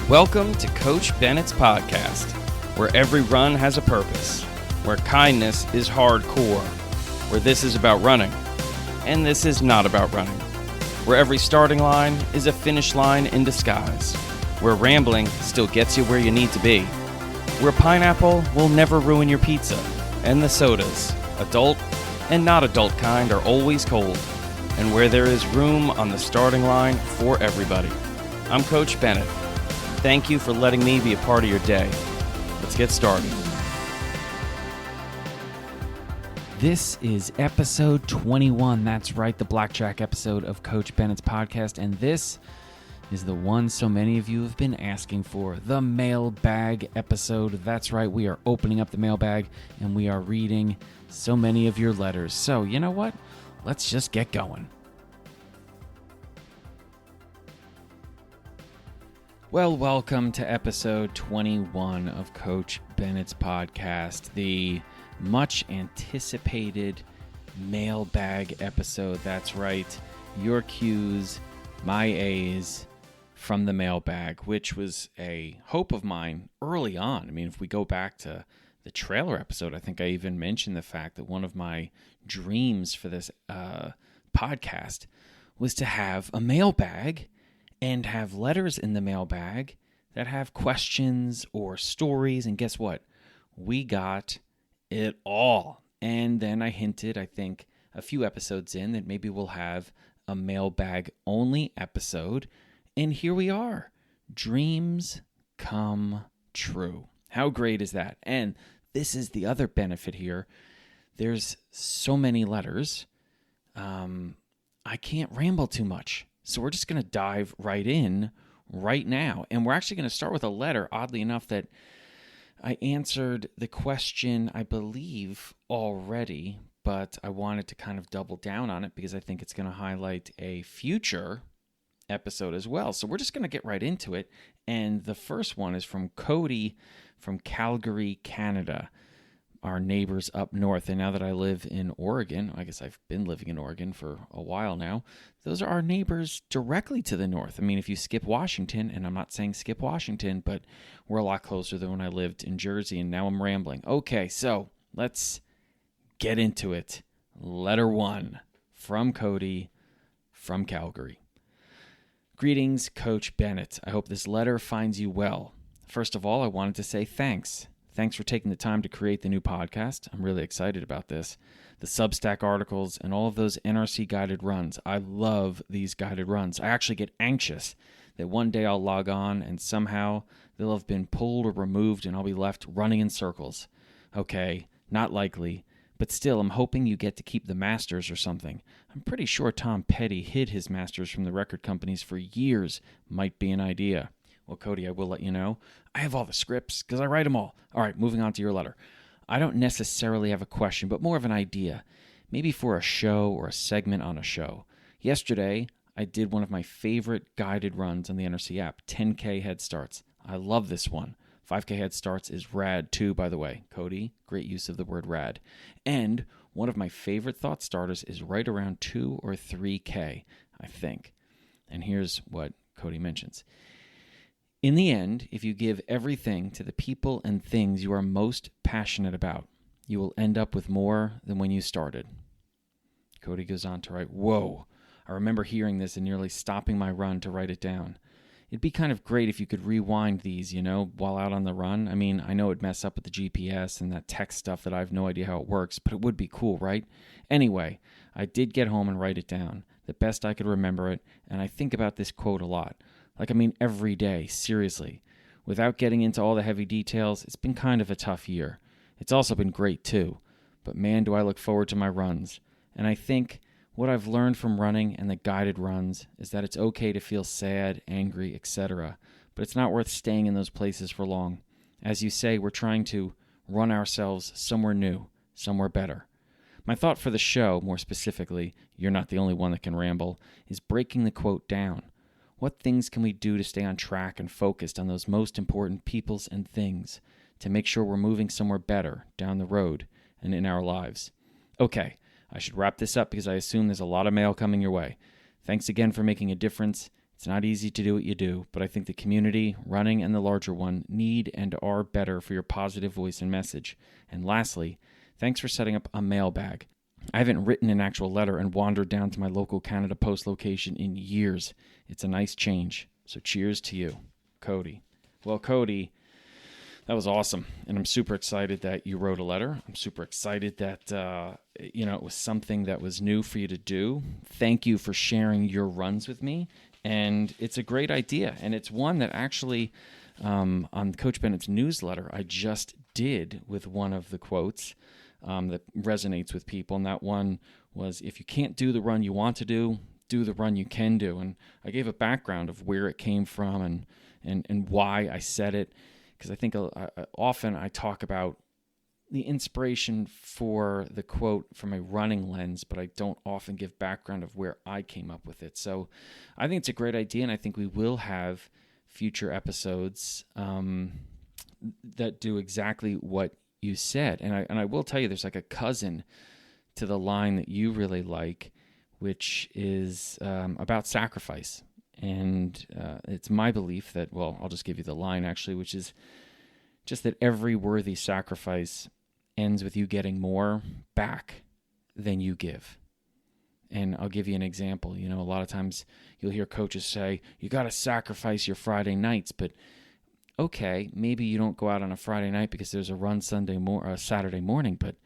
Welcome to Coach Bennett's podcast, where every run has a purpose, where kindness is hardcore, where this is about running, and this is not about running, where every starting line is a finish line in disguise, where rambling still gets you where you need to be, where pineapple will never ruin your pizza, and the sodas, adult and not adult kind, are always cold, and where there is room on the starting line for everybody. I'm Coach Bennett. Thank you for letting me be a part of your day. Let's get started. This is episode 21. That's right, the Blackjack episode of Coach Bennett's podcast. And this is the one so many of you have been asking for, the Mailbag episode. That's right, we are opening up the mailbag and we are reading so many of your letters. So, you know what? Let's just get going. Well, welcome to episode 21 of Coach Bennett's podcast, the much anticipated mailbag episode. That's right, your Q's, my A's from the mailbag, which was a hope of mine early on. I mean, if we go back to the trailer episode, I think I even mentioned the fact that one of my dreams for this podcast was to have a mailbag and have letters in the mailbag that have questions or stories. And guess what? We got it all. And then I hinted, I think, a few episodes in that maybe we'll have a mailbag only episode. And here we are. Dreams come true. How great is that? And this is the other benefit here. There's so many letters. I can't ramble too much. So we're just going to dive right in right now. And we're actually going to start with a letter, oddly enough, that I answered the question, I believe, already, but I wanted to kind of double down on it because I think it's going to highlight a future episode as well. So we're just going to get right into it. And the first one is from Cody from Calgary, Canada, our neighbors up north. And now that I live in Oregon, I guess I've been living in Oregon for a while now, those are our neighbors directly to the north. I mean, if you skip Washington, and I'm not saying skip Washington, but we're a lot closer than when I lived in Jersey, and now I'm rambling. Okay, so let's get into it. Letter 1 from Cody from Calgary. Greetings, Coach Bennett. I hope this letter finds you well. First of all, I wanted to say thanks. Thanks for taking the time to create the new podcast. I'm really excited about this. The Substack articles and all of those NRC guided runs. I love these guided runs. I actually get anxious that one day I'll log on and somehow they'll have been pulled or removed and I'll be left running in circles. Okay, not likely, but still I'm hoping you get to keep the masters or something. I'm pretty sure Tom Petty hid his masters from the record companies for years. Might be an idea. Well, Cody, I will let you know, I have all the scripts because I write them all. All right, moving on to your letter. I don't necessarily have a question, but more of an idea, maybe for a show or a segment on a show. Yesterday, I did one of my favorite guided runs on the NRC app, 10K Head Starts. I love this one. 5K Head Starts is rad too, by the way. Cody, great use of the word rad. And one of my favorite thought starters is right around 2 or 3K, I think. And here's what Cody mentions. In the end, if you give everything to the people and things you are most passionate about, you will end up with more than when you started. Cody goes on to write, whoa, I remember hearing this and nearly stopping my run to write it down. It'd be kind of great if you could rewind these, while out on the run. I mean, I know it'd mess up with the GPS and that text stuff that I have no idea how it works, but it would be cool, right? Anyway, I did get home and write it down, the best I could remember it, and I think about this quote a lot. Every day, seriously. Without getting into all the heavy details, it's been kind of a tough year. It's also been great, too. But man, do I look forward to my runs. And I think what I've learned from running and the guided runs is that it's okay to feel sad, angry, etc. But it's not worth staying in those places for long. As you say, we're trying to run ourselves somewhere new, somewhere better. My thought for the show, more specifically, you're not the only one that can ramble, is breaking the quote down. What things can we do to stay on track and focused on those most important peoples and things to make sure we're moving somewhere better down the road and in our lives? Okay, I should wrap this up because I assume there's a lot of mail coming your way. Thanks again for making a difference. It's not easy to do what you do, but I think the community, running and the larger one, need and are better for your positive voice and message. And lastly, thanks for setting up a mailbag. I haven't written an actual letter and wandered down to my local Canada Post location in years. It's a nice change. So cheers to you, Cody. Well, Cody, that was awesome. And I'm super excited that you wrote a letter. I'm super excited that, it was something that was new for you to do. Thank you for sharing your runs with me. And it's a great idea. And it's one that actually, on Coach Bennett's newsletter, I just did with one of the quotes that resonates with people. And that one was, if you can't do the run you want to do the run you can do. And I gave a background of where it came from and why I said it. Because I think often I talk about the inspiration for the quote from a running lens, but I don't often give background of where I came up with it. So I think it's a great idea, and I think we will have future episodes that do exactly what you said. And I will tell you, there's like a cousin to the line that you really like, which is about sacrifice. And it's my belief that, I'll just give you the line actually, which is just that every worthy sacrifice ends with you getting more back than you give. And I'll give you an example. A lot of times you'll hear coaches say, you got to sacrifice your Friday nights, but okay, maybe you don't go out on a Friday night because there's a run Saturday morning, but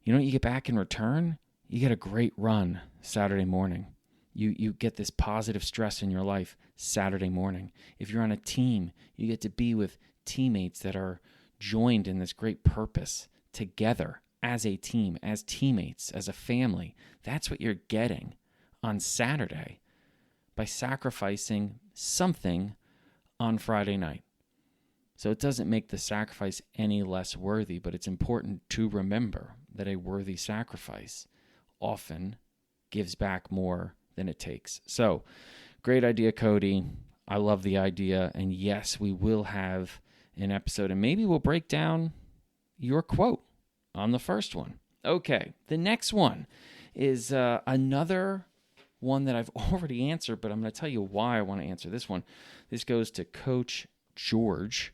you know what you get back in return? You get a great run Saturday morning. You get this positive stress in your life Saturday morning. If you're on a team, you get to be with teammates that are joined in this great purpose together as a team, as teammates, as a family. That's what you're getting on Saturday by sacrificing something on Friday night. So it doesn't make the sacrifice any less worthy, but it's important to remember that a worthy sacrifice often gives back more than it takes. So, great idea, Cody. I love the idea. And yes, we will have an episode, and maybe we'll break down your quote on the first one. Okay, the next one is another one that I've already answered, but I'm going to tell you why I want to answer this one. This goes to Coach George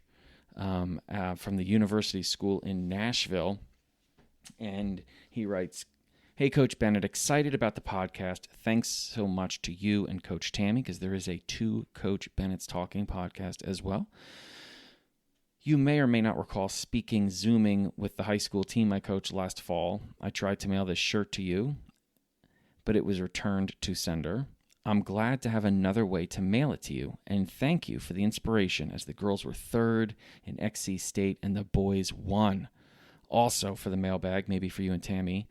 from the University School in Nashville. And he writes, "Hey, Coach Bennett, excited about the podcast. Thanks so much to you and Coach Tammy, because there is a 2 Coach Bennett's Talking podcast as well. You may or may not recall Zooming with the high school team I coached last fall. I tried to mail this shirt to you, but it was returned to sender. I'm glad to have another way to mail it to you, and thank you for the inspiration as the girls were 3rd in XC State and the boys won. Also for the mailbag, maybe for you and Tammy,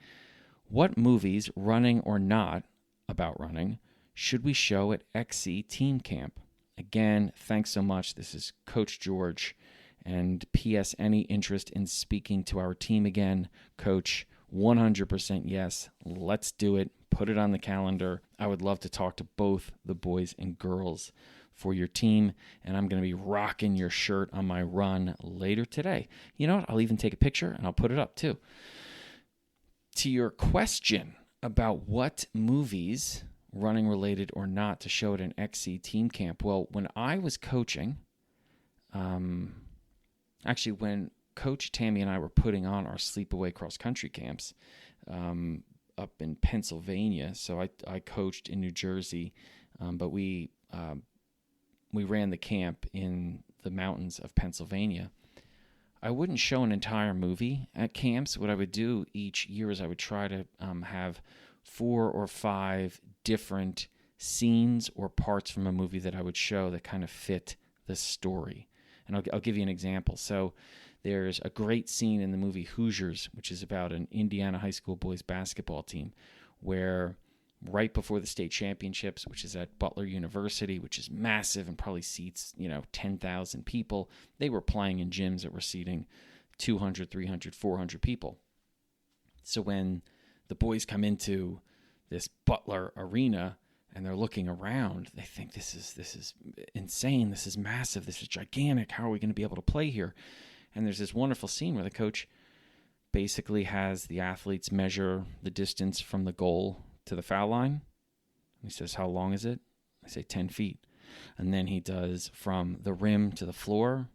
what movies, running or not about running, should we show at XC Team Camp? Again, thanks so much. This is Coach George. And P.S. Any interest in speaking to our team again? Coach, 100% yes. Let's do it. Put it on the calendar. I would love to talk to both the boys and girls for your team, and I'm going to be rocking your shirt on my run later today. You know what? I'll even take a picture, and I'll put it up too. To your question about what movies, running related or not, to show at an XC Team Camp, well, when I was coaching, actually when Coach Tammy and I were putting on our sleepaway cross-country camps up in Pennsylvania, so I coached in New Jersey, but we ran the camp in the mountains of Pennsylvania. I wouldn't show an entire movie at camps. What I would do each year is I would try to have 4 or 5 different scenes or parts from a movie that I would show that kind of fit the story. And I'll give you an example. So there's a great scene in the movie Hoosiers, which is about an Indiana high school boys basketball team, where right before the state championships, which is at Butler University, which is massive and probably seats, 10,000 people, they were playing in gyms that were seating 200, 300, 400 people. So when the boys come into this Butler arena and they're looking around, they think this is insane, this is massive, this is gigantic, how are we going to be able to play here? And there's this wonderful scene where the coach basically has the athletes measure the distance from the goal to the foul line. He says, how long is it? I say 10 feet. And then he does from the rim to the floor.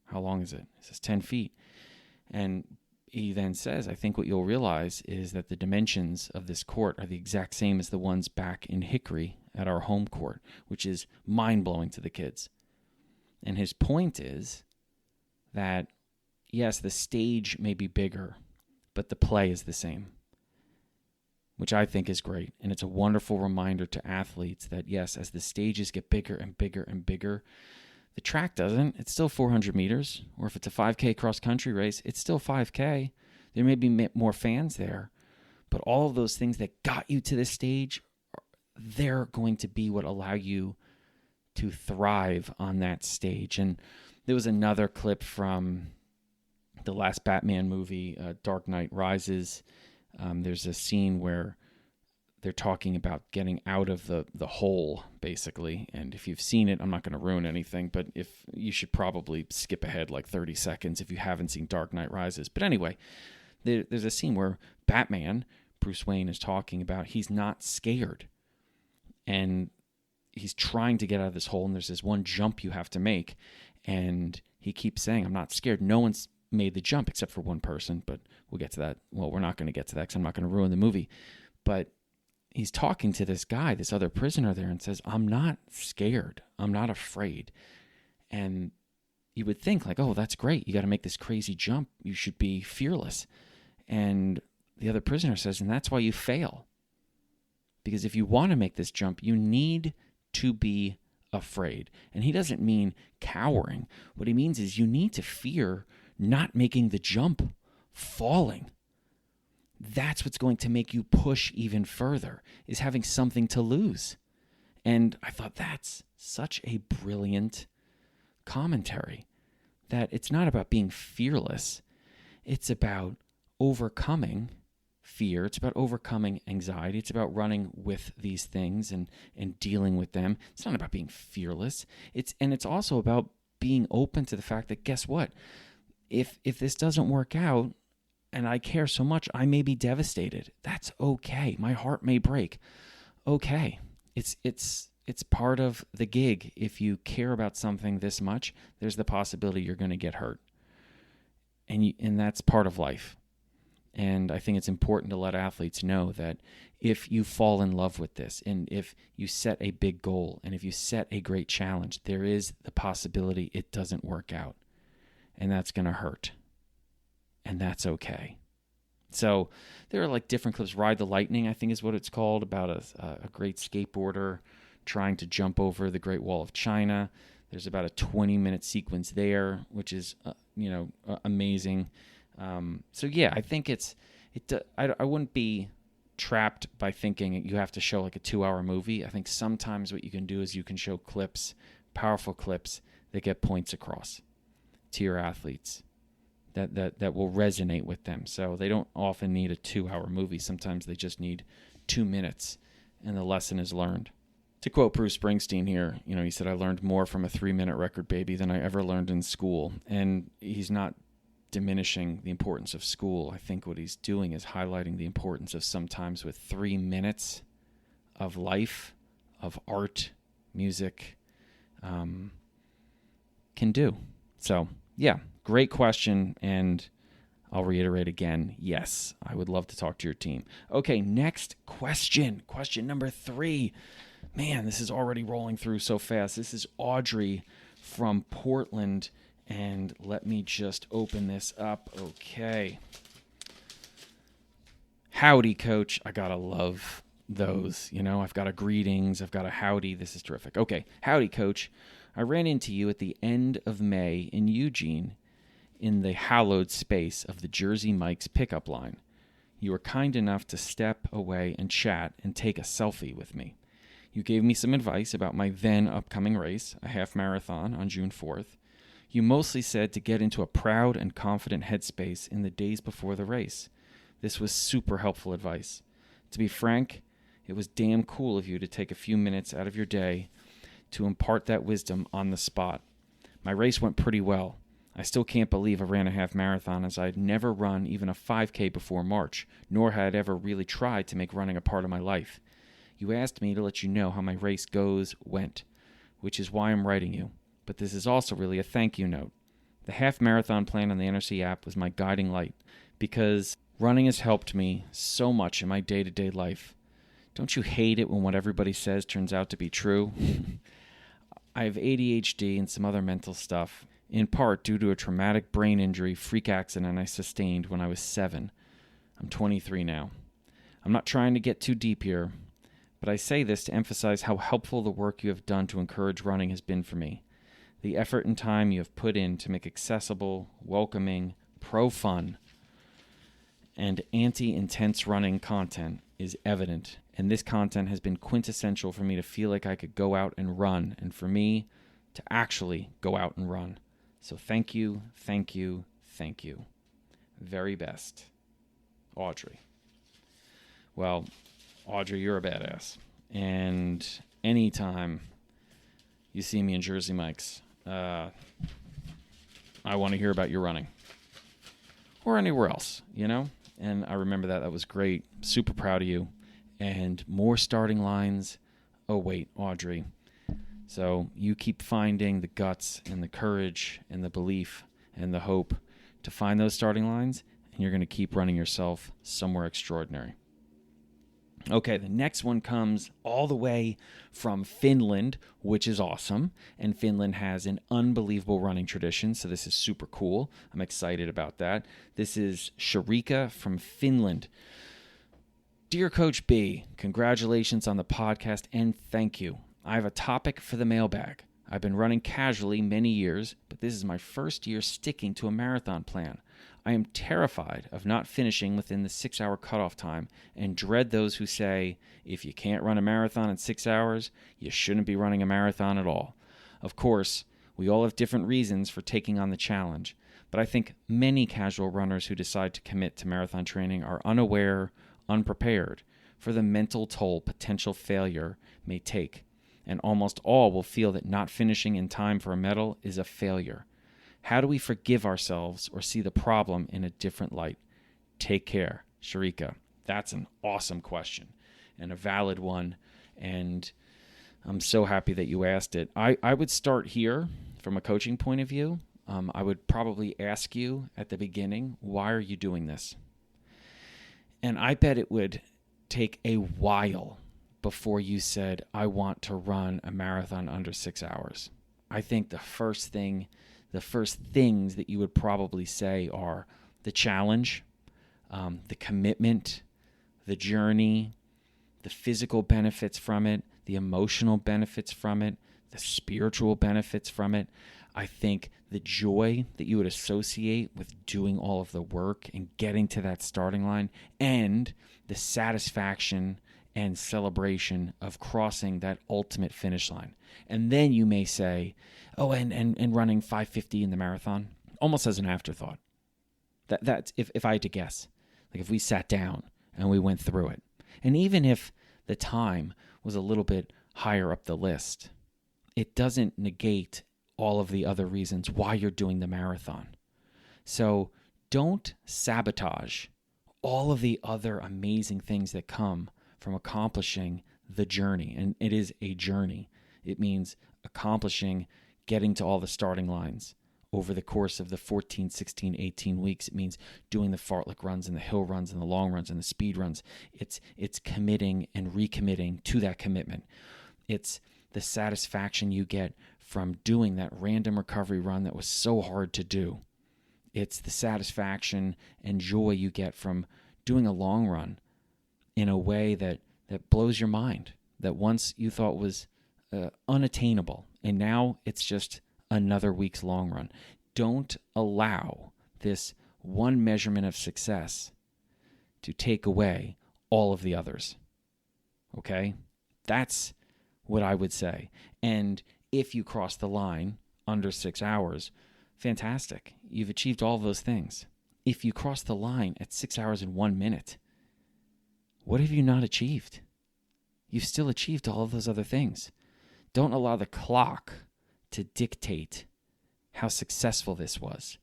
How long is it? It says 10 feet. And he then says, I think what you'll realize is that the dimensions of this court are the exact same as the ones back in Hickory at our home court, which is mind-blowing to the kids. And his point is that, yes, the stage may be bigger, but the play is the same, which I think is great. And it's a wonderful reminder to athletes that, yes, as the stages get bigger and bigger and bigger, the track doesn't. It's still 400 meters. Or if it's a 5K cross-country race, it's still 5K. There may be more fans there. But all of those things that got you to this stage, they're going to be what allow you to thrive on that stage. And there was another clip from the last Batman movie, Dark Knight Rises. There's a scene where they're talking about getting out of the hole, basically. And if you've seen it, I'm not going to ruin anything, but if you should probably skip ahead like 30 seconds if you haven't seen Dark Knight Rises. But anyway, there's a scene where Batman, Bruce Wayne, is talking about he's not scared. And he's trying to get out of this hole, and there's this one jump you have to make. And he keeps saying, I'm not scared. No one's made the jump except for one person, but we'll get to that. Well, we're not going to get to that because I'm not going to ruin the movie. But he's talking to this guy, this other prisoner there, and says, I'm not scared. I'm not afraid. And you would think like, oh, that's great. You got to make this crazy jump. You should be fearless. And the other prisoner says, and that's why you fail. Because if you want to make this jump, you need to be afraid. And he doesn't mean cowering. What he means is you need to fear not making the jump, falling. That's what's going to make you push even further, is having something to lose. And I thought that's such a brilliant commentary, that it's not about being fearless. It's about overcoming fear. It's about overcoming anxiety. It's about running with these things and dealing with them. It's not about being fearless. It's also about being open to the fact that, guess what? If this doesn't work out, and I care so much, I may be devastated. That's okay. My heart may break. Okay. It's part of the gig. If you care about something this much, there's the possibility you're going to get hurt. And that's part of life. And I think it's important to let athletes know that if you fall in love with this, and if you set a big goal, and if you set a great challenge, there is the possibility it doesn't work out. And that's going to hurt. And that's okay. So there are like different clips. Ride the Lightning, I think is what it's called, about a great skateboarder trying to jump over the Great Wall of China. There's about a 20-minute sequence there, which is amazing. So yeah, I think I wouldn't be trapped by thinking you have to show like a 2-hour movie. I think sometimes what you can do is you can show clips, powerful clips that get points across to your athletes that will resonate with them. So they don't often need a 2-hour movie. Sometimes they just need 2 minutes and the lesson is learned. To quote Bruce Springsteen here, he said, I learned more from a 3-minute record, baby, than I ever learned in school. And he's not diminishing the importance of school. I think what he's doing is highlighting the importance of sometimes with 3 minutes of life, of art, music, can do. So, yeah, great question, and I'll reiterate again, yes, I would love to talk to your team. Okay, next question. Question number 3. Man, this is already rolling through so fast. This is Audrey from Portland, and let me just open this up. Okay. Howdy, Coach. I gotta love those. I've got a greetings. I've got a howdy. This is terrific. Okay. Howdy, Coach. I ran into you at the end of May in Eugene in the hallowed space of the Jersey Mike's pickup line. You were kind enough to step away and chat and take a selfie with me. You gave me some advice about my then upcoming race, a half marathon on June 4th. You mostly said to get into a proud and confident headspace in the days before the race. This was super helpful advice. To be frank, it was damn cool of you to take a few minutes out of your day to impart that wisdom on the spot. My race went pretty well. I still can't believe I ran a half marathon, as I'd never run even a 5K before March, nor had I ever really tried to make running a part of my life. You asked me to let you know how my race went. which is why I'm writing you. But this is also really a thank you note. The half marathon plan on the NRC app was my guiding light because running has helped me so much in my day-to-day life. Don't you hate it when what everybody says turns out to be true? I have ADHD and some other mental stuff, in part due to a traumatic brain injury freak accident I sustained when I was 7. I'm 23 now. I'm not trying to get too deep here, but I say this to emphasize how helpful the work you have done to encourage running has been for me. The effort and time you have put in to make accessible, welcoming, pro-fun, and anti-intense running content is evident, and this content has been quintessential for me to feel like I could go out and run, and for me to actually go out and run. So thank you, thank you, thank you. Very best, Audrey. Well, Audrey, you're a badass, and anytime you see me in Jersey Mike's, I want to hear about your running. Or anywhere else, And I remember that was great. Super proud of you. And more starting lines. Oh, wait, Audrey. So you keep finding the guts and the courage and the belief and the hope to find those starting lines, and you're going to keep running yourself somewhere extraordinary. Okay, the next one comes all the way from Finland, which is awesome. And Finland has an unbelievable running tradition, so this is super cool. I'm excited about that. This is Sharika from Finland. Dear Coach B, congratulations on the podcast and thank you. I have a topic for the mailbag. I've been running casually many years, but this is my first year sticking to a marathon plan. I am terrified of not finishing within the 6-hour cutoff time and dread those who say, if you can't run a marathon in 6 hours, you shouldn't be running a marathon at all. Of course, we all have different reasons for taking on the challenge, but I think many casual runners who decide to commit to marathon training are unaware, unprepared for the mental toll potential failure may take, and almost all will feel that not finishing in time for a medal is a failure. How do we forgive ourselves or see the problem in a different light? Take care, Sharika. That's an awesome question and a valid one, and I'm so happy that you asked it. I would start here from a coaching point of view. I would probably ask you at the beginning, why are you doing this? And I bet it would take a while before you said, I want to run a marathon under 6 hours. I think the first things that you would probably say are the challenge, the commitment, the journey, the physical benefits from it, the emotional benefits from it, the spiritual benefits from it. I think the joy that you would associate with doing all of the work and getting to that starting line, and the satisfaction and celebration of crossing that ultimate finish line. And then you may say, oh, and running 5:50 in the marathon, almost as an afterthought. That's if I had to guess, like if we sat down and we went through it. And even if the time was a little bit higher up the list, it doesn't negate all of the other reasons why you're doing the marathon. So don't sabotage all of the other amazing things that come from accomplishing the journey. And it is a journey. It means accomplishing, getting to all the starting lines over the course of the 14, 16, 18 weeks. It means doing the fartlek runs and the hill runs and the long runs and the speed runs. It's committing and recommitting to that commitment. It's the satisfaction you get from doing that random recovery run that was so hard to do. It's the satisfaction and joy you get from doing a long run in a way that blows your mind, that once you thought was unattainable, and now it's just another week's long run. Don't allow this one measurement of success to take away all of the others. Okay? That's what I would say. And if you cross the line under 6 hours, fantastic. You've achieved all of those things. If you cross the line at 6 hours and 1 minute, what have you not achieved? You've still achieved all of those other things. Don't allow the clock to dictate how successful this was.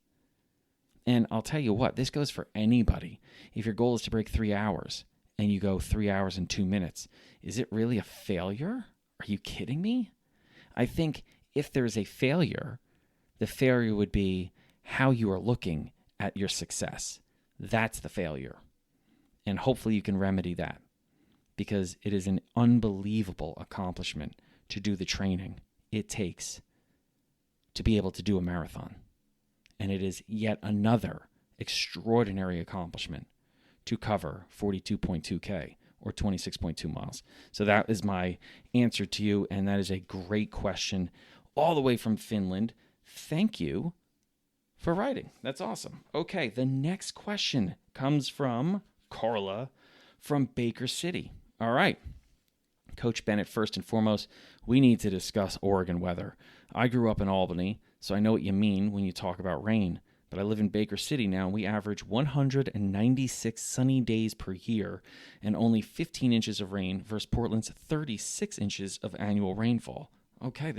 And I'll tell you what, this goes for anybody. If your goal is to break 3 hours and you go 3 hours and 2 minutes, is it really a failure? Are you kidding me? I think if there's a failure, the failure would be how you are looking at your success. That's the failure. And hopefully you can remedy that, because it is an unbelievable accomplishment to do the training it takes to be able to do a marathon. And it is yet another extraordinary accomplishment to cover 42.2K or 26.2 miles. So that is my answer to you, and that is a great question all the way from Finland. Thank you for writing. That's awesome. Okay, the next question comes from Carla from Baker City. All right. Coach Bennett, first and foremost, we need to discuss Oregon weather. I grew up in Albany, so I know what you mean when you talk about rain. But I live in Baker City now, and we average 196 sunny days per year and only 15 inches of rain versus Portland's 36 inches of annual rainfall. Okay,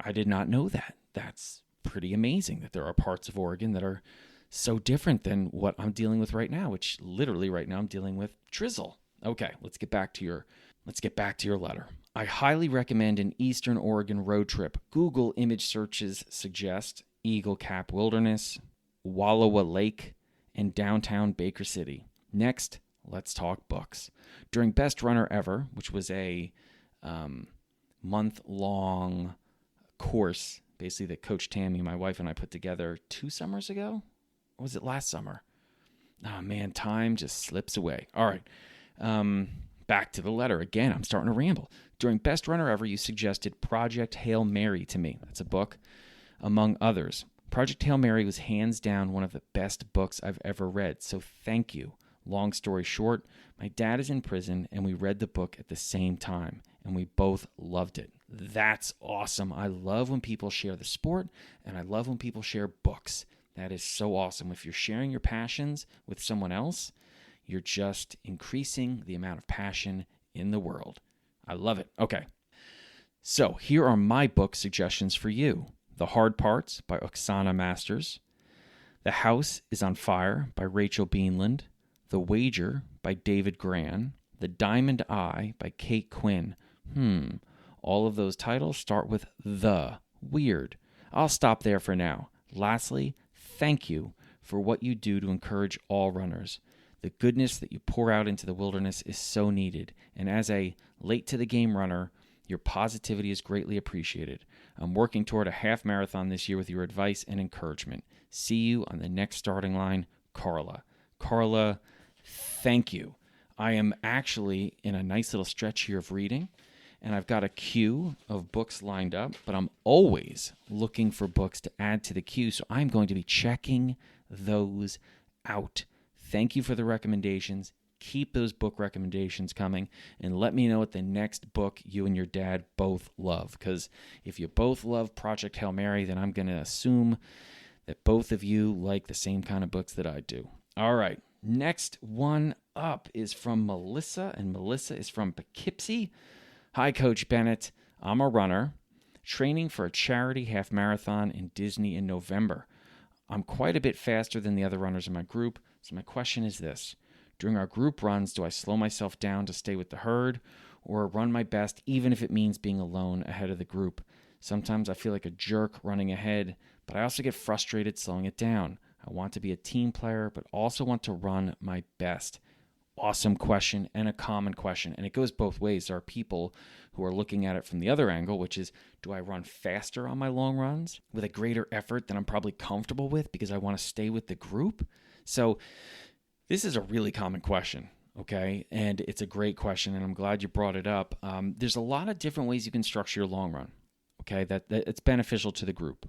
I did not know that. That's pretty amazing that there are parts of Oregon that are so different than what I'm dealing with right now, which literally right now I'm dealing with drizzle. Okay, let's get back to your letter. I highly recommend an Eastern Oregon road trip. Google image searches suggest Eagle Cap Wilderness, Wallowa Lake, and downtown Baker City. Next, let's talk books. During Best Runner Ever, which was a month-long course, basically that Coach Tammy, my wife, and I put together 2 summers ago? Or was it last summer? Oh, man, time just slips away. All right. Back to the letter. Again, I'm starting to ramble. During Best Runner Ever, you suggested Project Hail Mary to me. That's a book, among others. Project Hail Mary was hands down one of the best books I've ever read, so thank you. Long story short, my dad is in prison, and we read the book at the same time, and we both loved it. That's awesome. I love when people share the sport, and I love when people share books. That is so awesome. If you're sharing your passions with someone else, you're just increasing the amount of passion in the world. I love it. Okay. So here are my book suggestions for you. The Hard Parts by Oksana Masters. The House is on Fire by Rachel Beanland. The Wager by David Gran. The Diamond Eye by Kate Quinn. All of those titles start with the. Weird. I'll stop there for now. Lastly, thank you for what you do to encourage all runners. The goodness that you pour out into the wilderness is so needed, and as a late-to-the-game runner, your positivity is greatly appreciated. I'm working toward a half marathon this year with your advice and encouragement. See you on the next starting line, Carla. Carla, thank you. I am actually in a nice little stretch here of reading, and I've got a queue of books lined up, but I'm always looking for books to add to the queue, so I'm going to be checking those out. Thank you for the recommendations. Keep those book recommendations coming, and let me know what the next book you and your dad both love, because if you both love Project Hail Mary, then I'm going to assume that both of you like the same kind of books that I do. All right, next one up is from Melissa, and Melissa is from Poughkeepsie. Hi, Coach Bennett. I'm a runner training for a charity half marathon in Disney in November. I'm quite a bit faster than the other runners in my group, so my question is this. During our group runs, do I slow myself down to stay with the herd or run my best even if it means being alone ahead of the group? Sometimes I feel like a jerk running ahead, but I also get frustrated slowing it down. I want to be a team player, but also want to run my best. Awesome question and a common question, and it goes both ways. There are people who are looking at it from the other angle, which is, do I run faster on my long runs with a greater effort than I'm probably comfortable with because I want to stay with the group? So this is a really common question, okay? And it's a great question, and I'm glad you brought it up. There's a lot of different ways you can structure your long run, okay? That it's beneficial to the group.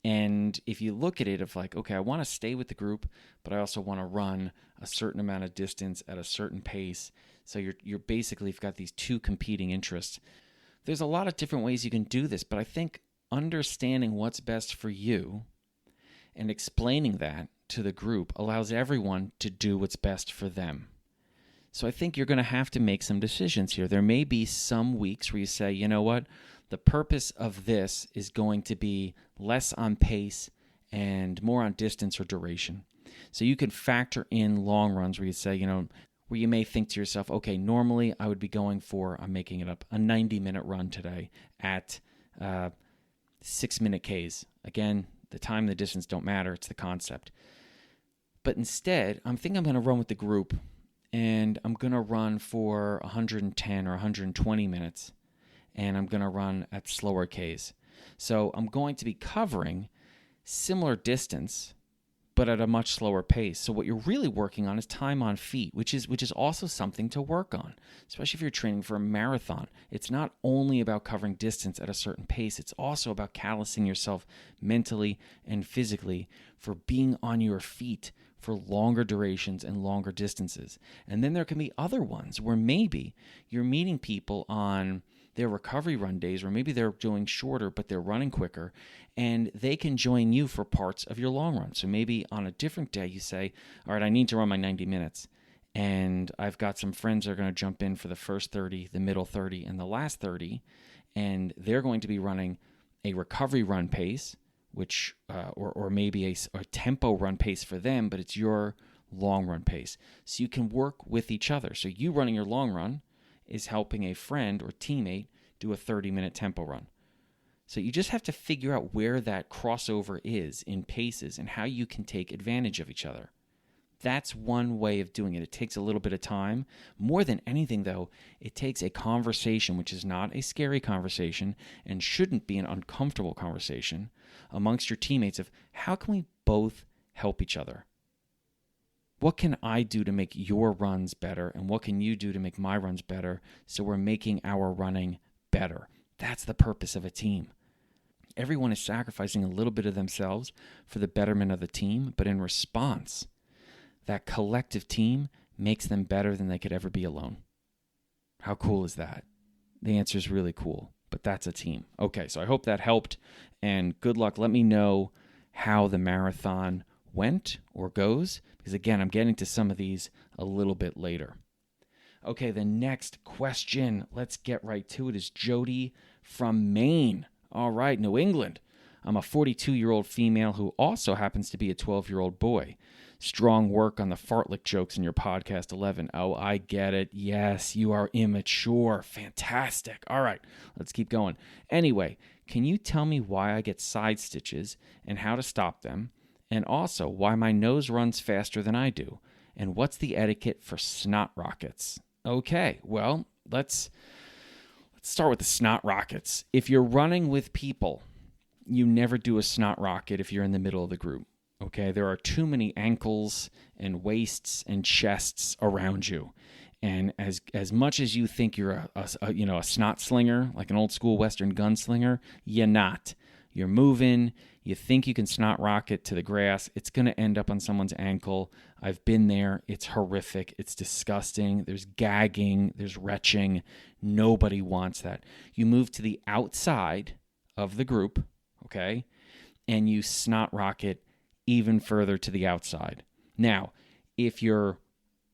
And if you look at it of like, okay, I want to stay with the group, but I also want to run a certain amount of distance at a certain pace. So you're basically, you've got these two competing interests. There's a lot of different ways you can do this, but I think understanding what's best for you and explaining that to the group allows everyone to do what's best for them. So I think you're going to have to make some decisions here. There may be some weeks where you say, you know what, the purpose of this is going to be less on pace and more on distance or duration. So you can factor in long runs where you say, you know, where you may think to yourself, okay, normally I would be going for, I'm making it up, a 90-minute run today at 6-minute Ks. Again, the time and the distance don't matter. It's the concept. But instead, I'm thinking I'm going to run with the group, and I'm going to run for 110 or 120 minutes, and I'm going to run at slower Ks. So I'm going to be covering similar distance, but at a much slower pace. So what you're really working on is time on feet, which is also something to work on, especially if you're training for a marathon. It's not only about covering distance at a certain pace, it's also about callousing yourself mentally and physically for being on your feet for longer durations and longer distances. And then there can be other ones where maybe you're meeting people on their recovery run days, or maybe they're doing shorter, but they're running quicker, and they can join you for parts of your long run. So maybe on a different day, you say, all right, I need to run my 90 minutes, and I've got some friends that are going to jump in for the first 30, the middle 30, and the last 30, and they're going to be running a recovery run pace, which, or maybe a tempo run pace for them, but it's your long run pace. So you can work with each other. So you running your long run is helping a friend or teammate do a 30-minute tempo run. So you just have to figure out where that crossover is in paces and how you can take advantage of each other. That's one way of doing it. It takes a little bit of time. More than anything, though, it takes a conversation, which is not a scary conversation and shouldn't be an uncomfortable conversation, amongst your teammates of how can we both help each other? What can I do to make your runs better, and what can you do to make my runs better so we're making our running better? That's the purpose of a team. Everyone is sacrificing a little bit of themselves for the betterment of the team, but in response, that collective team makes them better than they could ever be alone. How cool is that? The answer is really cool, but that's a team. Okay, so I hope that helped, and good luck. Let me know how the marathon went or goes, because again, I'm getting to some of these a little bit later. Okay, the next question, let's get right to it, is Jody from Maine. All right, New England. I'm a 42-year-old female who also happens to be a 12-year-old boy. Strong work on the fartlek jokes in your podcast 11. Oh, I get it. Yes, you are immature. Fantastic. All right, let's keep going. Anyway, can you tell me why I get side stitches and how to stop them? And also why my nose runs faster than I do? And what's the etiquette for snot rockets? Okay, well, let's start with the snot rockets. If you're running with people, you never do a snot rocket if you're in the middle of the group. Okay, there are too many ankles and waists and chests around you. And as much as you think you're a snot slinger, like an old school Western gunslinger, you're not. You're moving. You think you can snot rocket to the grass. It's going to end up on someone's ankle. I've been there. It's horrific. It's disgusting. There's gagging. There's retching. Nobody wants that. You move to the outside of the group, okay, and you snot rocket even further to the outside. Now, if you're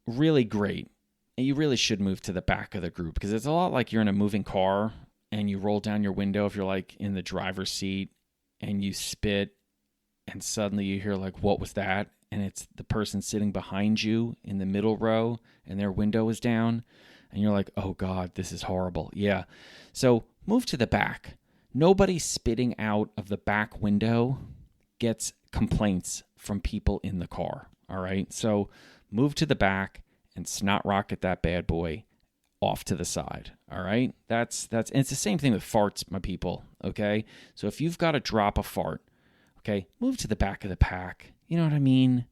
really great, you really should move to the back of the group, because it's a lot like you're in a moving car and you roll down your window if you're like in the driver's seat and you spit and suddenly you hear like, what was that? And it's the person sitting behind you in the middle row and their window is down and you're like, oh God, this is horrible. Yeah. So move to the back. Nobody spitting out of the back window gets complaints from people in the car. All right. So move to the back and snot rocket that bad boy off to the side. All right. And it's the same thing with farts, my people. Okay. So if you've got to drop a fart, okay, move to the back of the pack. You know what I mean?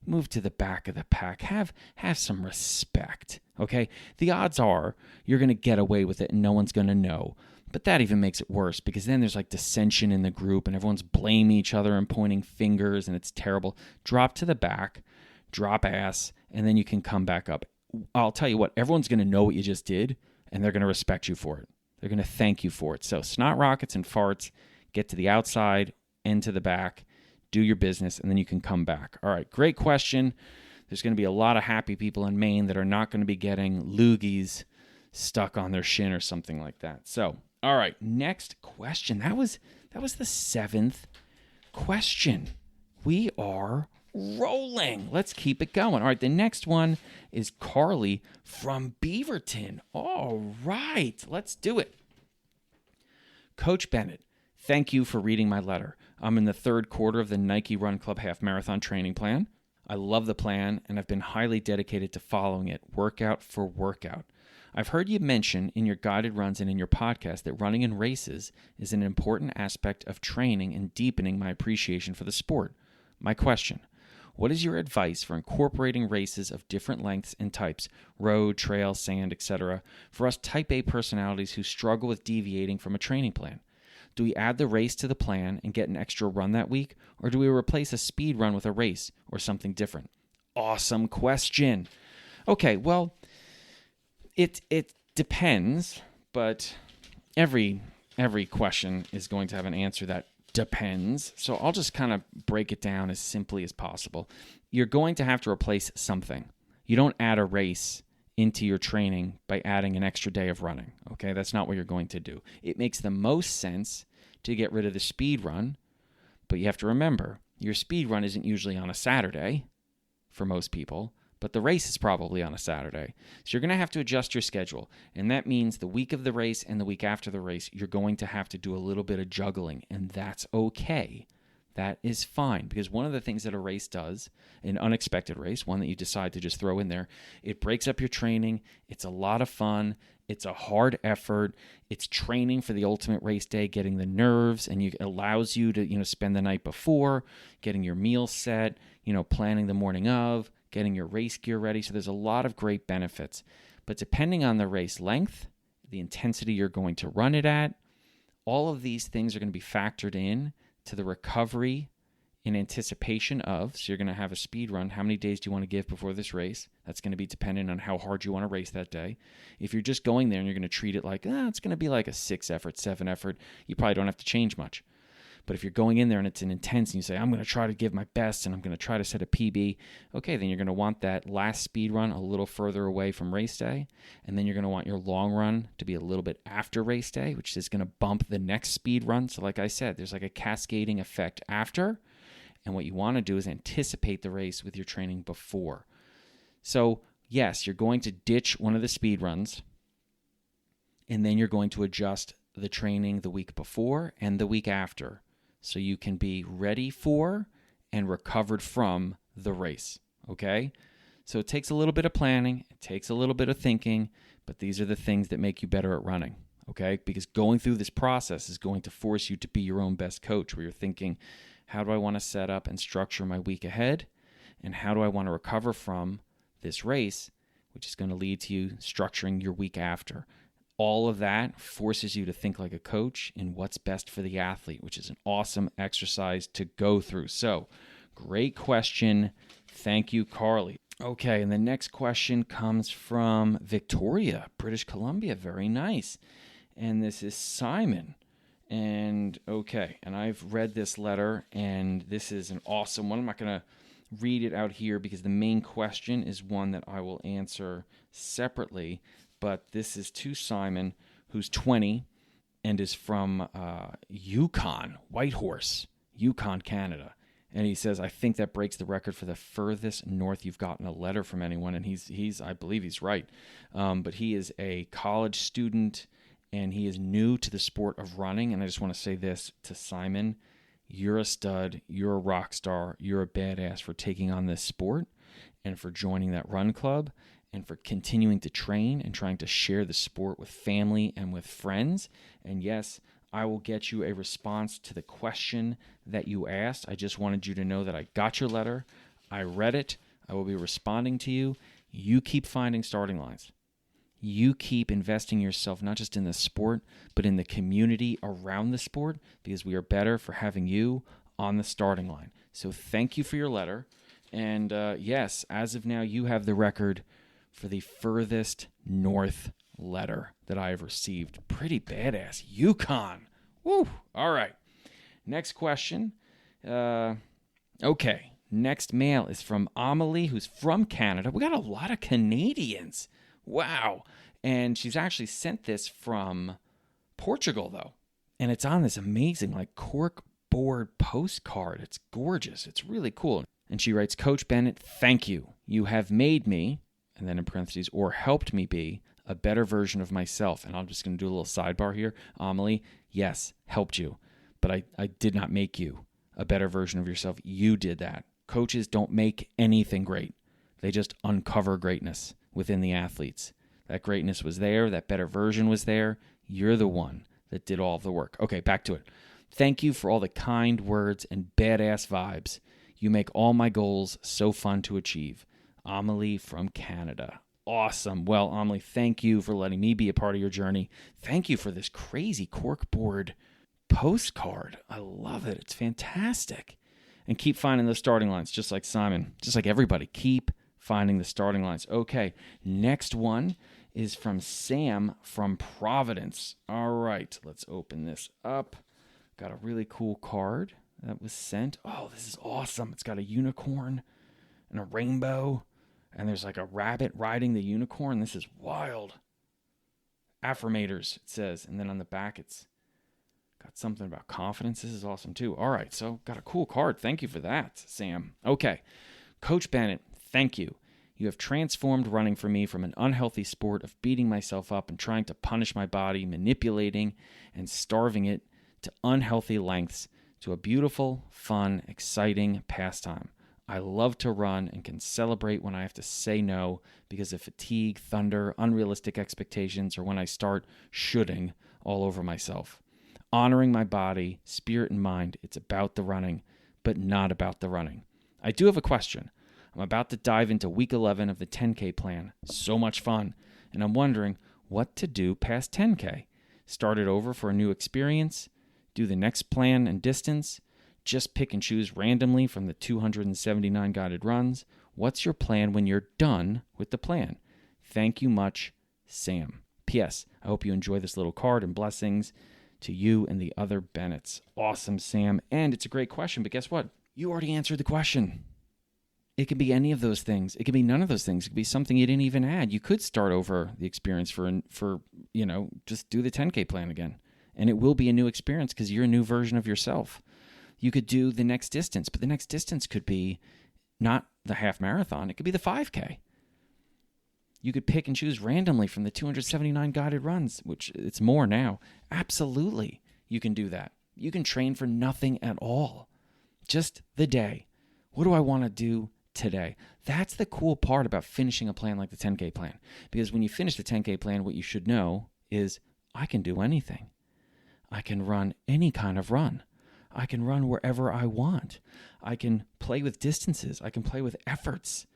Move to the back of the pack. Have some respect. Okay. The odds are you're going to get away with it and no one's going to know. But that even makes it worse, because then there's like dissension in the group and everyone's blaming each other and pointing fingers and it's terrible. Drop to the back, drop ass, and then you can come back up. I'll tell you what, everyone's going to know what you just did and they're going to respect you for it. They're going to thank you for it. So snot rockets and farts, get to the outside and to the back, do your business, and then you can come back. All right, great question. There's going to be a lot of happy people in Maine that are not going to be getting loogies stuck on their shin or something like that. So, all right, next question. That was the 7th question. We are rolling. Let's keep it going. All right, the next one is Carly from Beaverton. All right, let's do it. Coach Bennett, thank you for reading my letter. I'm in the third quarter of the Nike Run Club Half Marathon training plan. I love the plan, and I've been highly dedicated to following it, workout for workout. I've heard you mention in your guided runs and in your podcast that running in races is an important aspect of training and deepening my appreciation for the sport. My question, what is your advice for incorporating races of different lengths and types, road, trail, sand, etc., for us type A personalities who struggle with deviating from a training plan? Do we add the race to the plan and get an extra run that week, or do we replace a speed run with a race or something different? Awesome question. Okay, well, it depends, but every question is going to have an answer that depends. So I'll just kind of break it down as simply as possible. You're going to have to replace something. You don't add a race into your training by adding an extra day of running. Okay, that's not what you're going to do. It makes the most sense to get rid of the speed run, but you have to remember, your speed run isn't usually on a Saturday for most people, but the race is probably on a Saturday. So you're going to have to adjust your schedule, and that means the week of the race and the week after the race, you're going to have to do a little bit of juggling, and that's okay. That is fine, because one of the things that a race does, an unexpected race, one that you decide to just throw in there, it breaks up your training. It's a lot of fun. It's a hard effort. It's training for the ultimate race day, getting the nerves, and it allows you to, spend the night before, getting your meal set, planning the morning of, getting your race gear ready. So there's a lot of great benefits. But depending on the race length, the intensity you're going to run it at, all of these things are going to be factored in to the recovery in anticipation of. So you're going to have a speed run. How many days do you want to give before this race? That's going to be dependent on how hard you want to race that day. If you're just going there and you're going to treat it like, it's going to be like a 6 effort, 7 effort, you probably don't have to change much. But if you're going in there and it's an intense and you say, I'm going to try to give my best and I'm going to try to set a PB, okay, then you're going to want that last speed run a little further away from race day. And then you're going to want your long run to be a little bit after race day, which is going to bump the next speed run. So like I said, there's like a cascading effect after. And what you want to do is anticipate the race with your training before. So yes, you're going to ditch one of the speed runs, and then you're going to adjust the training the week before and the week after, so you can be ready for and recovered from the race, okay? So it takes a little bit of planning, it takes a little bit of thinking, but these are the things that make you better at running, okay? Because going through this process is going to force you to be your own best coach, where you're thinking, how do I want to set up and structure my week ahead? And how do I want to recover from this race, which is going to lead to you structuring your week after? All of that forces you to think like a coach in what's best for the athlete, which is an awesome exercise to go through. So, great question. Thank you, Carly. Okay, and the next question comes from Victoria, British Columbia. Very nice. And this is Simon. And I've read this letter, and this is an awesome one. I'm not going to read it out here because the main question is one that I will answer separately. But this is to Simon, who's 20 and is from Yukon, Whitehorse, Yukon, Canada. And he says, I think that breaks the record for the furthest north you've gotten a letter from anyone. And he's I believe he's right. But he is a college student, and he is new to the sport of running. And I just want to say this to Simon. You're a stud. You're a rock star. You're a badass for taking on this sport and for joining that run club, and for continuing to train and trying to share the sport with family and with friends. And yes, I will get you a response to the question that you asked. I just wanted you to know that I got your letter. I read it. I will be responding to you. You keep finding starting lines. You keep investing yourself, not just in the sport, but in the community around the sport, because we are better for having you on the starting line. So thank you for your letter. And yes, as of now, you have the record for the furthest north letter that I have received. Pretty badass. Yukon. Woo. All right. Next question. Okay. Next mail is from Amelie, who's from Canada. We got a lot of Canadians. Wow. And she's actually sent this from Portugal, though. And it's on this amazing, cork board postcard. It's gorgeous. It's really cool. And she writes, Coach Bennett, thank you. You have made me, and then in parentheses, or helped me be a better version of myself. And I'm just going to do a little sidebar here. Amelie, yes, helped you. But I did not make you a better version of yourself. You did that. Coaches don't make anything great. They just uncover greatness within the athletes. That greatness was there. That better version was there. You're the one that did all of the work. Okay, back to it. Thank you for all the kind words and badass vibes. You make all my goals so fun to achieve. Amelie from Canada. Awesome. Well, Amelie, thank you for letting me be a part of your journey. Thank you for this crazy corkboard postcard. I love it. It's fantastic. And keep finding those starting lines, just like Simon, just like everybody. Keep finding the starting lines. Okay, next one is from Sam from Providence. All right, let's open this up. Got a really cool card that was sent. Oh, this is awesome. It's got a unicorn and a rainbow, and there's like a rabbit riding the unicorn. This is wild. Affirmators, it says. And then on the back, it's got something about confidence. This is awesome, too. All right, so got a cool card. Thank you for that, Sam. Okay, Coach Bennett, thank you. You have transformed running for me from an unhealthy sport of beating myself up and trying to punish my body, manipulating and starving it to unhealthy lengths, to a beautiful, fun, exciting pastime. I love to run and can celebrate when I have to say no because of fatigue, thunder, unrealistic expectations, or when I start shoulding all over myself. Honoring my body, spirit, and mind, it's about the running, but not about the running. I do have a question. I'm about to dive into week 11 of the 10K plan. So much fun. And I'm wondering what to do past 10K. Start it over for a new experience? Do the next plan and distance? Just pick and choose randomly from the 279 guided runs? What's your plan when you're done with the plan? Thank you much, Sam. P.S. I hope you enjoy this little card, and blessings to you and the other Bennetts. Awesome, Sam. And it's a great question, but guess what? You already answered the question. It could be any of those things. It could be none of those things. It could be something you didn't even add. You could start over the experience for just do the 10K plan again. And it will be a new experience because you're a new version of yourself. You could do the next distance, but the next distance could be not the half marathon. It could be the 5K. You could pick and choose randomly from the 279 guided runs, which it's more now. Absolutely, you can do that. You can train for nothing at all. Just the day. What do I want to do today? That's the cool part about finishing a plan like the 10K plan. Because when you finish the 10K plan, what you should know is I can do anything. I can run any kind of run. I can run wherever I want. I can play with distances. I can play with efforts.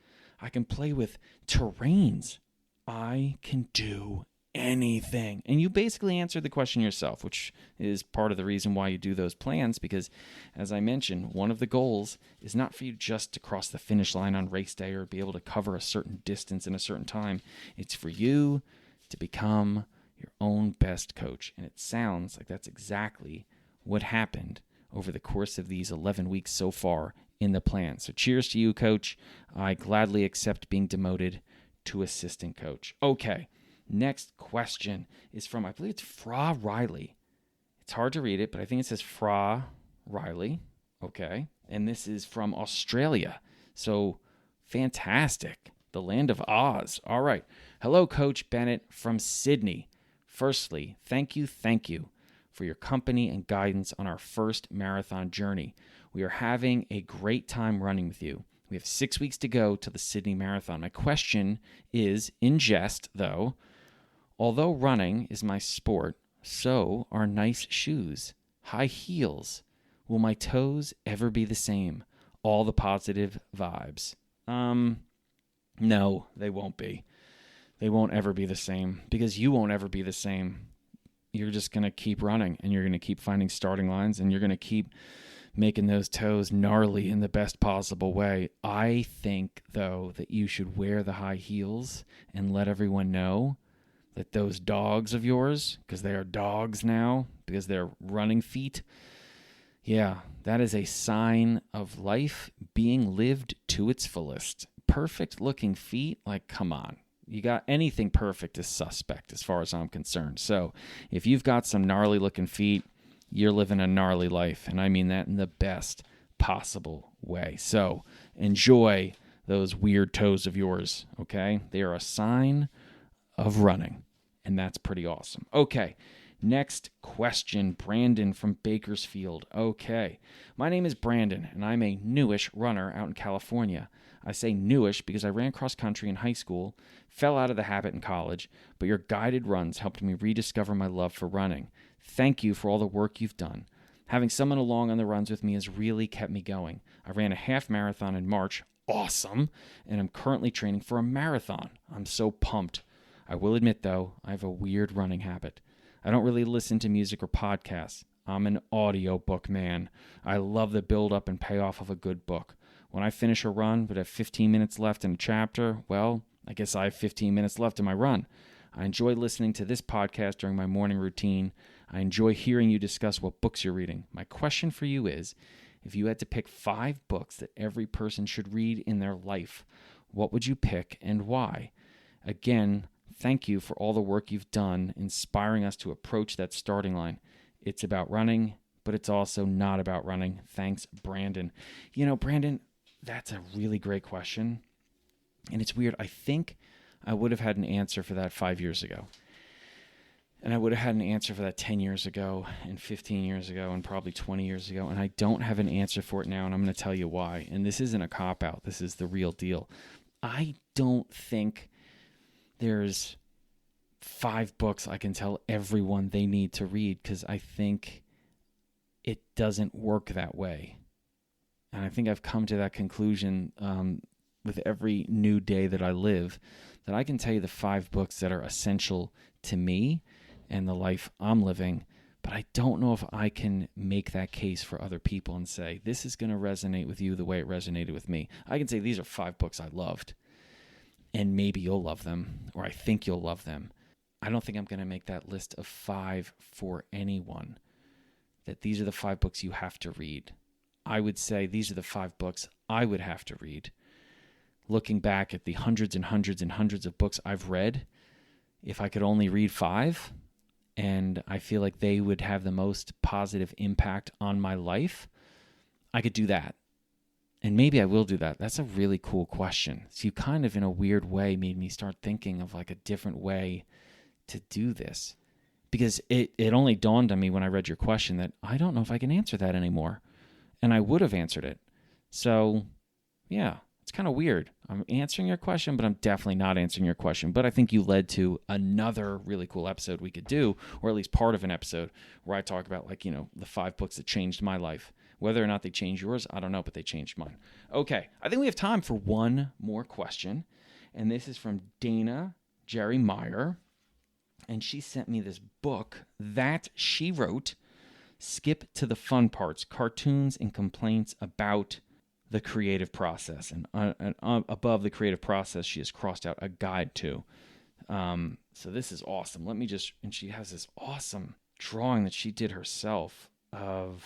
I can play with terrains. I can do anything. And you basically answered the question yourself, which is part of the reason why you do those plans, because as I mentioned, one of the goals is not for you just to cross the finish line on race day or be able to cover a certain distance in a certain time. It's for you to become your own best coach. And it sounds like that's exactly what happened over the course of these 11 weeks so far in the plan. So cheers to you, Coach. I gladly accept being demoted to assistant coach. Okay, next question is from, I believe it's Fra Riley. It's hard to read it, but I think it says Fra Riley. Okay, and this is from Australia. So fantastic. The land of Oz. All right. Hello, Coach Bennett from Sydney. Firstly, thank you for your company and guidance on our first marathon journey. We are having a great time running with you. We have 6 weeks to go to the Sydney Marathon. My question is, in jest though, although running is my sport, so are nice shoes, high heels. Will my toes ever be the same? All the positive vibes. No, they won't be. They won't ever be the same because you won't ever be the same. You're just going to keep running and you're going to keep finding starting lines and you're going to keep making those toes gnarly in the best possible way. I think, though, that you should wear the high heels and let everyone know that those dogs of yours, because they are dogs now, because they're running feet, yeah, that is a sign of life being lived to its fullest. Perfect looking feet, like, come on. You got anything perfect is suspect as far as I'm concerned. So if you've got some gnarly looking feet, you're living a gnarly life. And I mean that in the best possible way. So enjoy those weird toes of yours, okay? They are a sign of running, and that's pretty awesome. Okay, next question, Brandon from Bakersfield. Okay, my name is Brandon, and I'm a newish runner out in California. I say newish because I ran cross country in high school, fell out of the habit in college, but your guided runs helped me rediscover my love for running. Thank you for all the work you've done. Having someone along on the runs with me has really kept me going. I ran a half marathon in March. Awesome. And I'm currently training for a marathon. I'm so pumped. I will admit, though, I have a weird running habit. I don't really listen to music or podcasts. I'm an audiobook man. I love the build-up and payoff of a good book. When I finish a run but have 15 minutes left in a chapter, well, I guess I have 15 minutes left in my run. I enjoy listening to this podcast during my morning routine. I enjoy hearing you discuss what books you're reading. My question for you is, if you had to pick 5 books that every person should read in their life, what would you pick and why? Again, thank you for all the work you've done inspiring us to approach that starting line. It's about running, but it's also not about running. Thanks, Brandon. You know, Brandon, that's a really great question. And it's weird. I think I would have had an answer for that 5 years ago. And I would have had an answer for that 10 years ago and 15 years ago and probably 20 years ago. And I don't have an answer for it now, and I'm going to tell you why. And this isn't a cop-out. This is the real deal. I don't think there's 5 books I can tell everyone they need to read, because I think it doesn't work that way. And I think I've come to that conclusion with every new day that I live, that I can tell you the 5 books that are essential to me and the life I'm living, but I don't know if I can make that case for other people and say, this is going to resonate with you the way it resonated with me. I can say these are 5 books I loved, and maybe you'll love them, or I think you'll love them. I don't think I'm going to make that list of 5 for anyone, that these are the 5 books you have to read. I would say these are the 5 books I would have to read. Looking back at the hundreds and hundreds and hundreds of books I've read, if I could only read 5, and I feel like they would have the most positive impact on my life, I could do that. And maybe I will do that. That's a really cool question. So you kind of, in a weird way, made me start thinking of like a different way to do this. Because it only dawned on me when I read your question that I don't know if I can answer that anymore. And I would have answered it. So, yeah. It's kind of weird. I'm answering your question, but I'm definitely not answering your question. But I think you led to another really cool episode we could do, or at least part of an episode where I talk about, like, you know, the 5 books that changed my life. Whether or not they changed yours, I don't know, but they changed mine. Okay, I think we have time for one more question. And this is from Dana Jerry Meyer. And she sent me this book that she wrote, Skip to the Fun Parts, Cartoons and Complaints About the Creative Process. And above the creative process, she has crossed out a guide to. So this is awesome. And she has this awesome drawing that she did herself of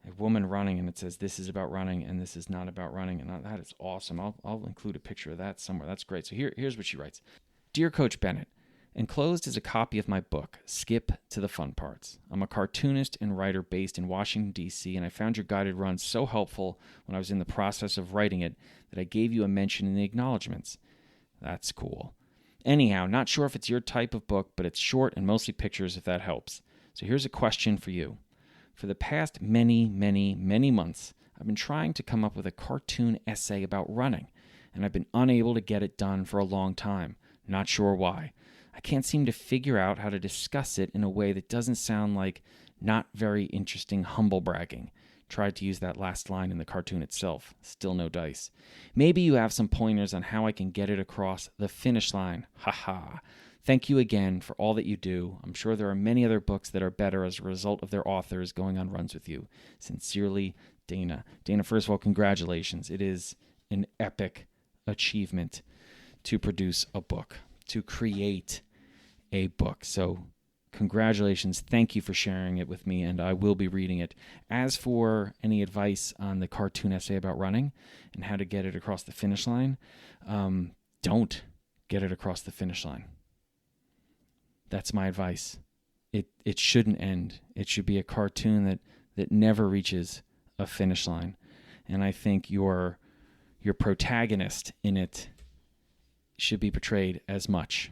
a woman running, and it says, this is about running, and this is not about running. And that is awesome. I'll include a picture of that somewhere. That's great. So here's what she writes. Dear Coach Bennett, enclosed is a copy of my book, Skip to the Fun Parts. I'm a cartoonist and writer based in Washington, D.C., and I found your guided run so helpful when I was in the process of writing it that I gave you a mention in the acknowledgments. That's cool. Anyhow, not sure if it's your type of book, but it's short and mostly pictures, if that helps. So here's a question for you. For the past many, many, many months, I've been trying to come up with a cartoon essay about running, and I've been unable to get it done for a long time. Not sure why. I can't seem to figure out how to discuss it in a way that doesn't sound like not very interesting humble bragging. Tried to use that last line in the cartoon itself. Still no dice. Maybe you have some pointers on how I can get it across the finish line. Haha. Thank you again for all that you do. I'm sure there are many other books that are better as a result of their authors going on runs with you. Sincerely, Dana. Dana, first of all, congratulations. It is an epic achievement to produce a book, to create a book. So congratulations. Thank you for sharing it with me, and I will be reading it. As for any advice on the cartoon essay about running and how to get it across the finish line, don't get it across the finish line. That's my advice. It shouldn't end. It should be a cartoon that never reaches a finish line. And I think your protagonist in it should be portrayed as much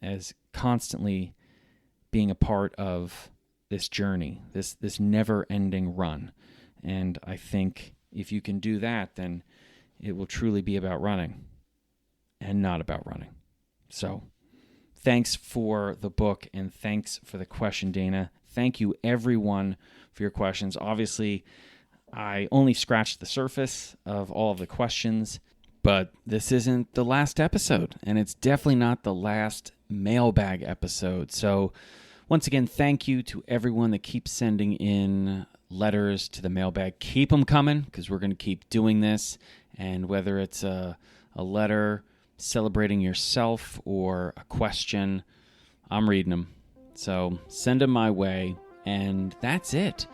as constantly being a part of this journey, this never-ending run. And I think if you can do that, then it will truly be about running and not about running. So thanks for the book, and thanks for the question, Dana. Thank you, everyone, for your questions. Obviously, I only scratched the surface of all of the questions, but this isn't the last episode, and it's definitely not the last mailbag episode. So once again, thank you to everyone that keeps sending in letters to the mailbag. Keep them coming, because we're going to keep doing this. And whether it's a letter celebrating yourself or a question, I'm reading them. So send them my way. And that's it.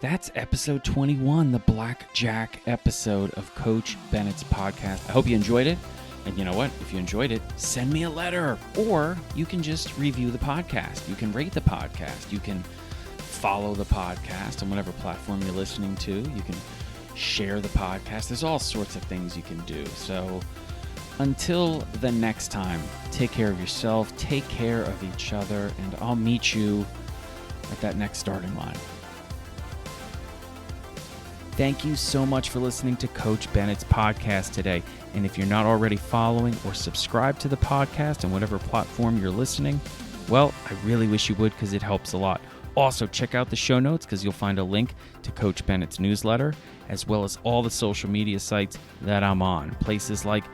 That's episode 21, the Blackjack episode of Coach Bennett's podcast. I hope you enjoyed it. And you know what? If you enjoyed it, send me a letter. Or you can just review the podcast. You can rate the podcast. You can follow the podcast on whatever platform you're listening to. You can share the podcast. There's all sorts of things you can do. So until the next time, take care of yourself, take care of each other, and I'll meet you at that next starting line. Thank you so much for listening to Coach Bennett's podcast today. And if you're not already following or subscribed to the podcast on whatever platform you're listening, well, I really wish you would, because it helps a lot. Also, check out the show notes, because you'll find a link to Coach Bennett's newsletter, as well as all the social media sites that I'm on. Places like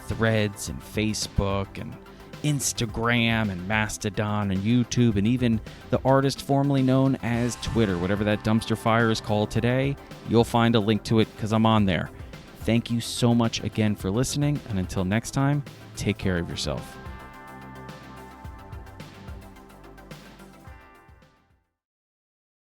Threads and Facebook and Instagram and Mastodon and YouTube, and even the artist formerly known as Twitter. Whatever that dumpster fire is called today, you'll find a link to it, because I'm on there. Thank you so much again for listening, and until next time, take care of yourself.